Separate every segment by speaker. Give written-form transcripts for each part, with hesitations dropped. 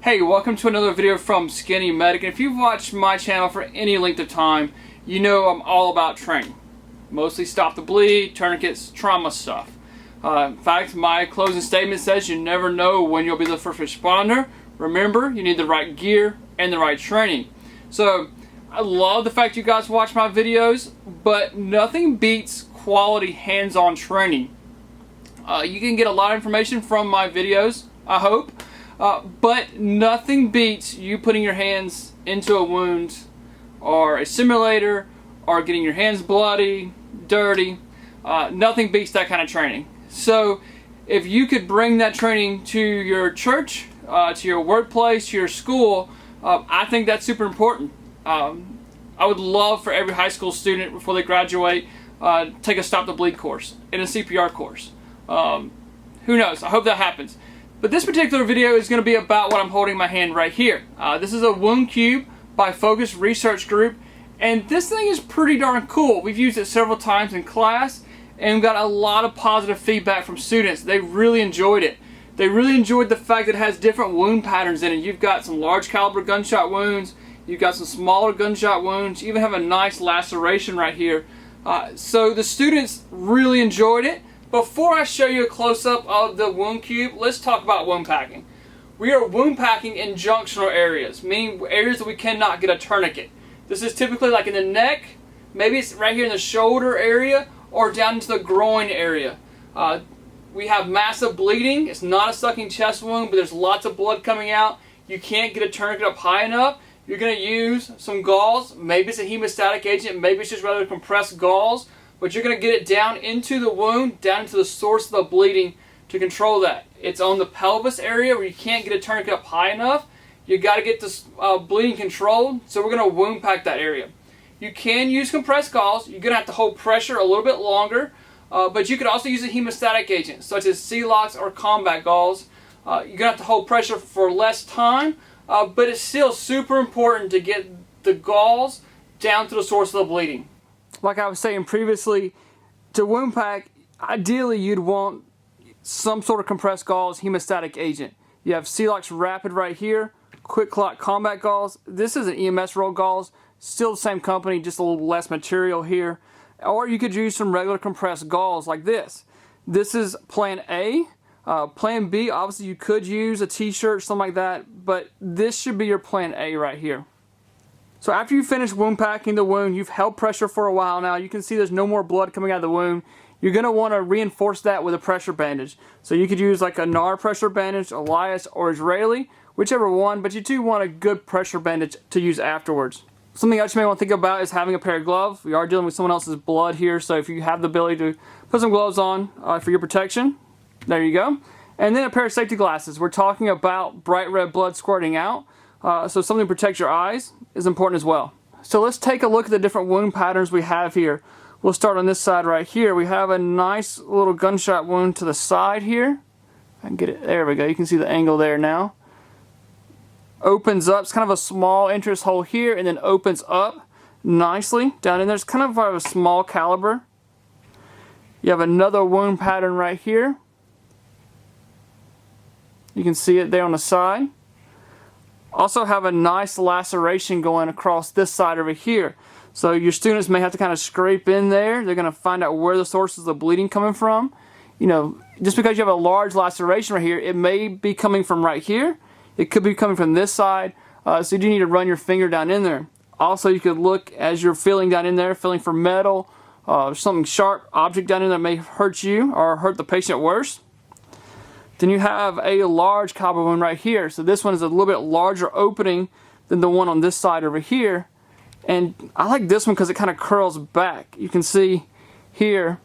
Speaker 1: Hey, welcome to another video from SkinnyMedic. And if you've watched my channel for any length of time, you know I'm all about training. Mostly stop the bleed, tourniquets, trauma stuff. In fact, my closing statement says you never know when you'll be the first responder. Remember, you need the right gear and the right training. So, I love the fact you guys watch my videos, but nothing beats quality hands-on training. You can get a lot of information from my videos, I hope. But nothing beats you putting your hands into a wound or a simulator or getting your hands bloody, dirty. Nothing beats that kind of training. So if you could bring that training to your church, to your workplace, to your school, I think that's super important. I would love for every high school student before they graduate take a stop the bleed course and a CPR course. Who knows? I hope that happens. But this particular video is going to be about what I'm holding in my hand right here. This is a wound cube by Phokus research group, and this thing is pretty darn cool. We've used it several times in class and got a lot of positive feedback from students. They really enjoyed it. They really enjoyed the fact that it has different wound patterns in it. You've got some large caliber gunshot wounds, you've got some smaller gunshot wounds, you even have a nice laceration right here. So the students really enjoyed it. Before I show you a close-up of the wound cube, let's talk about wound packing. We are wound packing in junctional areas, meaning areas that we cannot get a tourniquet. This is typically like in the neck, maybe it's right here in the shoulder area, or down into the groin area. We have massive bleeding. It's not a sucking chest wound, but there's lots of blood coming out. You can't get a tourniquet up high enough. You're going to use some gauze. Maybe it's a hemostatic agent, maybe it's just rather compressed gauze. But you're going to get it down into the wound, down into the source of the bleeding to control that. It's on the pelvis area where you can't get a tourniquet up high enough. You got to get this bleeding controlled, so we're going to wound pack that area. You can use compressed gauze. You're going to have to hold pressure a little bit longer, but you could also use a hemostatic agent, such as Celox or combat gauze. You're going to have to hold pressure for less time, but it's still super important to get the gauze down to the source of the bleeding. Like I was saying previously, to wound pack, ideally you'd want some sort of compressed gauze hemostatic agent. You have Celox Rapid right here, Quick Clot Combat Gauze. This is an EMS roll gauze, still the same company, just a little less material here. Or you could use some regular compressed gauze like this. This is Plan A. Plan B, obviously you could use a t-shirt, something like that, but this should be your Plan A right here. So after you finish wound packing the wound, you've held pressure for a while now, you can see there's no more blood coming out of the wound. You're going to want to reinforce that with a pressure bandage. So you could use like a NAR pressure bandage, Elias, or Israeli, whichever one, but you do want a good pressure bandage to use afterwards. Something else you may want to think about is having a pair of gloves. We are dealing with someone else's blood here, so if you have the ability to put some gloves on for your protection, there you go. And then a pair of safety glasses. We're talking about bright red blood squirting out. So something to protect your eyes is important as well. So let's take a look at the different wound patterns we have here. We'll start on this side right here. We have a nice little gunshot wound to the side here. I can get it, there we go. You can see the angle there now. Opens up, it's kind of a small entrance hole here, and then opens up nicely down in there. It's kind of a small caliber. You have another wound pattern right here. You can see it there on the side. Also have a nice laceration going across this side over here. So your students may have to kind of scrape in there. They're going to find out where the sources of the bleeding coming from. You know, just because you have a large laceration right here, it may be coming from right here. It could be coming from this side. So you do need to run your finger down in there. Also, you could look as you're feeling down in there, feeling for metal, something sharp object down in there that may hurt you or hurt the patient worse. Then you have a large caliber wound right here. So this one is a little bit larger opening than the one on this side over here. And I like this one because it kind of curls back. You can see here,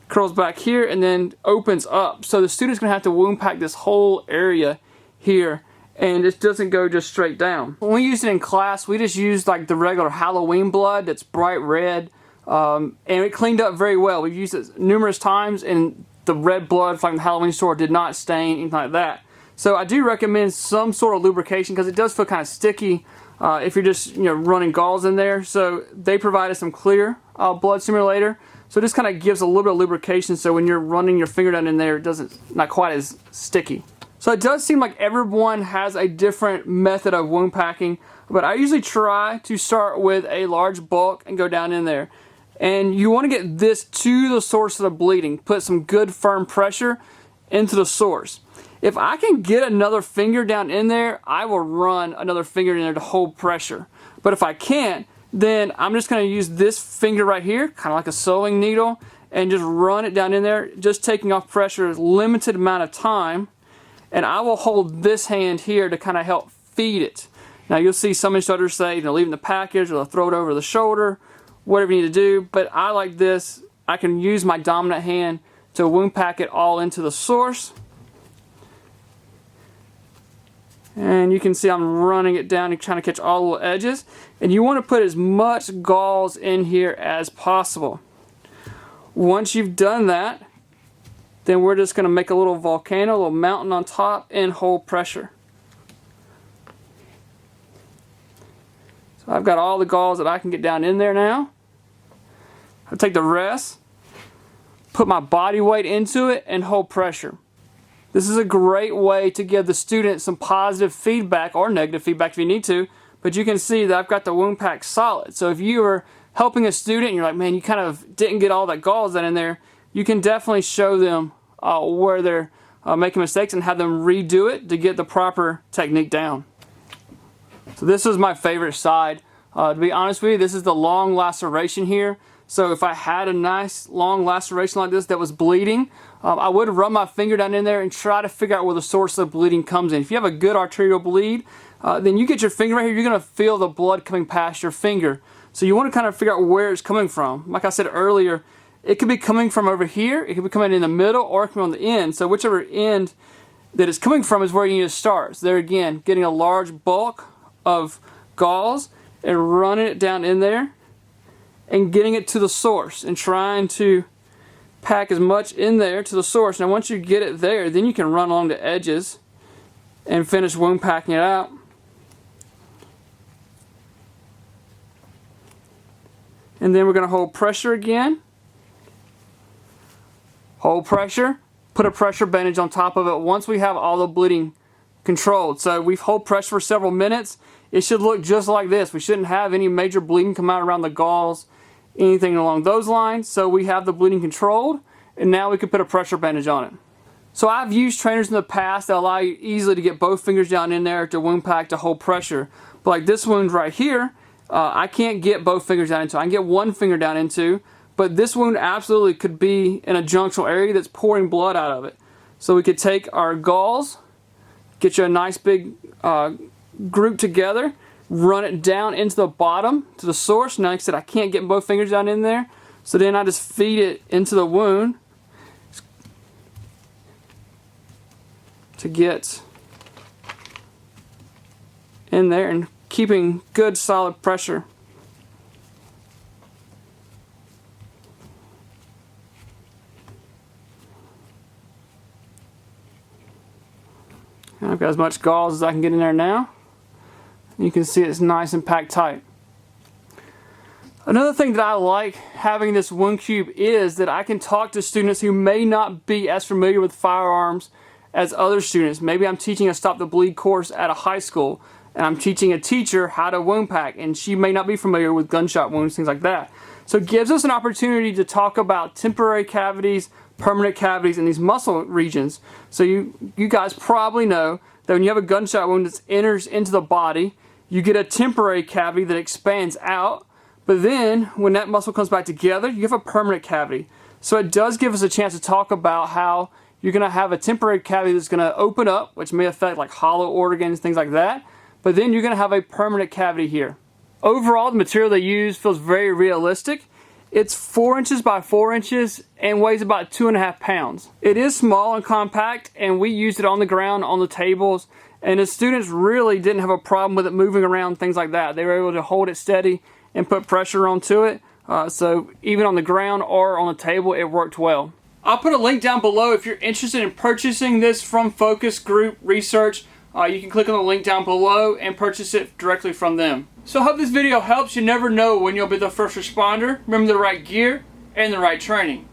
Speaker 1: curls back here and then opens up. So the student's going to have to wound pack this whole area here. And it doesn't go just straight down. When we used it in class, we just used like the regular Halloween blood that's bright red. And it cleaned up very well. We've used it numerous times and the red blood from the Halloween store did not stain, anything like that. So I do recommend some sort of lubrication because it does feel kind of sticky if you're just running gauze in there. So they provided some clear blood simulator. So it just kind of gives a little bit of lubrication so when you're running your finger down in there, it doesn't, not quite as sticky. So it does seem like everyone has a different method of wound packing, but I usually try to start with a large bulk and go down in there. And you want to get this to the source of the bleeding. Put some good firm pressure into the source. If I can get another finger down in there, I will run another finger in there to hold pressure. But if I can't, then I'm just going to use this finger right here, kind of like a sewing needle, and just run it down in there, just taking off pressure a limited amount of time. And I will hold this hand here to kind of help feed it. Now you'll see some instructors say, you know, leave it in the package, or they'll throw it over the shoulder, whatever you need to do. But I like this. I can use my dominant hand to wound pack it all into the source. And you can see I'm running it down and trying to catch all the little edges. And you want to put as much gauze in here as possible. Once you've done that, then we're just going to make a little volcano, a little mountain on top, and hold pressure. So I've got all the gauze that I can get down in there now. I'll take the rest, put my body weight into it, and hold pressure. This is a great way to give the student some positive feedback, or negative feedback if you need to, but you can see that I've got the wound pack solid. So if you are helping a student and you're like, man, you kind of didn't get all that gauze in there, you can definitely show them where they're making mistakes and have them redo it to get the proper technique down. So this is my favorite side. To be honest with you, this is the long laceration here. So if I had a nice long laceration like this that was bleeding, I would run my finger down in there and try to figure out where the source of the bleeding comes in. If you have a good arterial bleed, then you get your finger right here, you're going to feel the blood coming past your finger. So you want to kind of figure out where it's coming from. Like I said earlier, it could be coming from over here, it could be coming in the middle, or coming on the end. So whichever end that it's coming from is where you need to start. So there again, getting a large bulk of gauze and running it down in there and getting it to the source and trying to pack as much in there to the source. Now once you get it there, then you can run along the edges and finish wound packing it out. And then we're going to hold pressure again. Hold pressure, put a pressure bandage on top of it once we have all the bleeding controlled. So we've hold pressure for several minutes. It should look just like this. We shouldn't have any major bleeding come out around the gauze, anything along those lines. So we have the bleeding controlled, and now we can put a pressure bandage on it. So I've used trainers in the past that allow you easily to get both fingers down in there to wound pack to hold pressure. But like this wound right here, I can't get both fingers down into. I can get one finger down into, but this wound absolutely could be in a junctional area that's pouring blood out of it. So we could take our gauze, get you a nice big group together, run it down into the bottom to the source. Now, like I said, I can't get both fingers down in there, so then I just feed it into the wound to get in there and keeping good solid pressure. I've got as much gauze as I can get in there now. You can see it's nice and packed tight. Another thing that I like having this wound cube is that I can talk to students who may not be as familiar with firearms as other students. Maybe I'm teaching a Stop the Bleed course at a high school, and I'm teaching a teacher how to wound pack, and she may not be familiar with gunshot wounds, things like that. So it gives us an opportunity to talk about temporary cavities, permanent cavities in these muscle regions. So you guys probably know that when you have a gunshot wound that enters into the body, you get a temporary cavity that expands out, but then when that muscle comes back together, you have a permanent cavity. So it does give us a chance to talk about how you're going to have a temporary cavity that's going to open up, which may affect like hollow organs, things like that, but then you're going to have a permanent cavity here. Overall, the material they use feels very realistic. It's 4 inches by 4 inches and weighs about 2.5 pounds. It is small and compact, and we used it on the ground, on the tables, and the students really didn't have a problem with it moving around, things like that. They were able to hold it steady and put pressure onto it. So even on the ground or on the table, it worked well. I'll put a link down below if you're interested in purchasing this from Phokus Group Research. You can click on the link down below and purchase it directly from them. So I hope this video helps. You never know when you'll be the first responder. Remember the right gear and the right training.